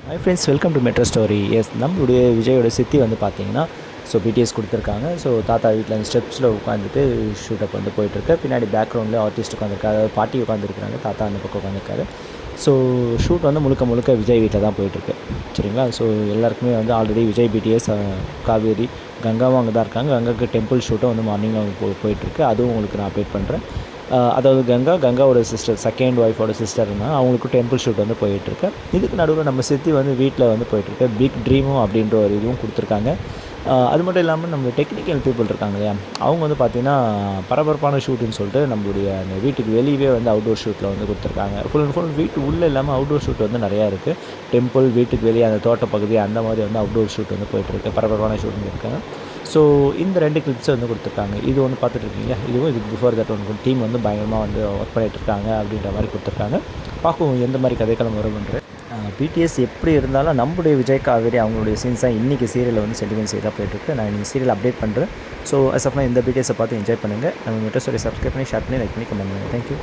Hi friends, welcome to metro story. Yes, நம்மளுடைய விஜயோட சித்தி வந்து பார்த்தீங்கன்னா, ஸோ பிடிஎஸ் கொடுத்துருக்காங்க. ஸோ தாத்தா வீட்டில் அந்த ஸ்டெப்ஸில் உட்காந்துட்டு ஷூட்டப் வந்து போயிட்டுருக்கு. பின்னாடி பேக்ரவுண்டில் ஆர்டிஸ்ட் உட்காந்துருக்காரு, பாட்டி உட்காந்துருக்காங்க, தாத்தா அந்த பக்கம் உட்காந்துருக்காரு. ஸோ ஷூட் வந்து முழுக்க முழுக்க விஜய் வீட்டில் தான் போயிட்டுருக்கு. சரிங்களா? ஸோ எல்லாருக்குமே வந்து ஆல்ரெடி விஜய் பிடிஎஸ், காவேரி, கங்காவும் அங்கே தான் இருக்காங்க. கங்காவுக்கு டெம்பிள் ஷூட்டும் வந்து மார்னிங்கில் அவங்க போயிட்டுருக்கு. அதுவும் உங்களுக்கு நான் அப்டேட் பண்ணுறேன். அதாவது கங்காவோட சிஸ்டர், செகண்ட் ஒய்ஃபோட சிஸ்டர் இருந்தாங்க. அவங்களுக்கும் டெம்பிள் ஷூட் வந்து போயிட்டுருக்கு. இதுக்கு நடுவில் நம்ம சித்தி வந்து வீட்டில் வந்து போயிட்டுருக்கு. பிக் ட்ரீமும் அப்படின்ற ஒரு இதுவும் கொடுத்துருக்காங்க. அது மட்டும் இல்லாமல் நம்ம டெக்னிக்கல் பீப்புள் இருக்காங்க இல்லையா, அவங்க வந்து பார்த்திங்கன்னா பரபரப்பான ஷூட்டுன்னு சொல்லிட்டு நம்மளுடைய அந்த வீட்டுக்கு வெளியவே வந்து அவுட்டோர் ஷூட்டில் வந்து கொடுத்துருக்காங்க. ஃபுல் அண்ட் ஃபுல் வீட்டு உள்ளே இல்லாமல் அவுட்டோர் ஷூட் வந்து நிறையா இருக்குது. டெம்பிள், வீட்டுக்கு வெளியே அந்த தோட்ட பகுதி, அந்த மாதிரி வந்து அவுட்டோர் ஷூட் வந்து போயிட்டுருக்கு. பரபரப்பான ஷூட்டிங் இருக்காங்க. ஸோ இந்த 2 கிளிப்ஸை வந்து கொடுத்துருக்காங்க. இது ஒன்று பார்த்துட்ருக்கீங்க, இதுவும் இதுக்கு பிஃபோர் தட் ஒன்று டீம் வந்து பயங்கரமாக வந்து ஒர்க் பண்ணிகிட்ருக்காங்க அப்படின்ற மாதிரி கொடுத்துருக்காங்க. பார்ப்போம் எந்த மாதிரி கதைக்களம் வரும்ன்ற. பிடிஎஸ் எப்படி இருந்தாலும் நம்முடைய விஜய், காவேரி அவங்களுடைய சீன்ஸாக இன்றைக்கி சீரியலில் வந்து சென்டிமெண்ட் சீராக போயிட்டுருக்கு. நான் இன்றைக்கி சீரியல் அப்டேட் பண்ணுறேன். ஸோ அஸ் ஆஃப் நான் இந்த பிடிஎஸை பார்த்து என்ஜாய் பண்ணுங்கள். நம்ம மெட்ரோ ஸ்டோரி சப்ஸ்கிரைப் பண்ணி, ஷேர் பண்ணி, லைக் பண்ணி, கமெண்ட் பண்ணுங்கள். தேங்க்யூ.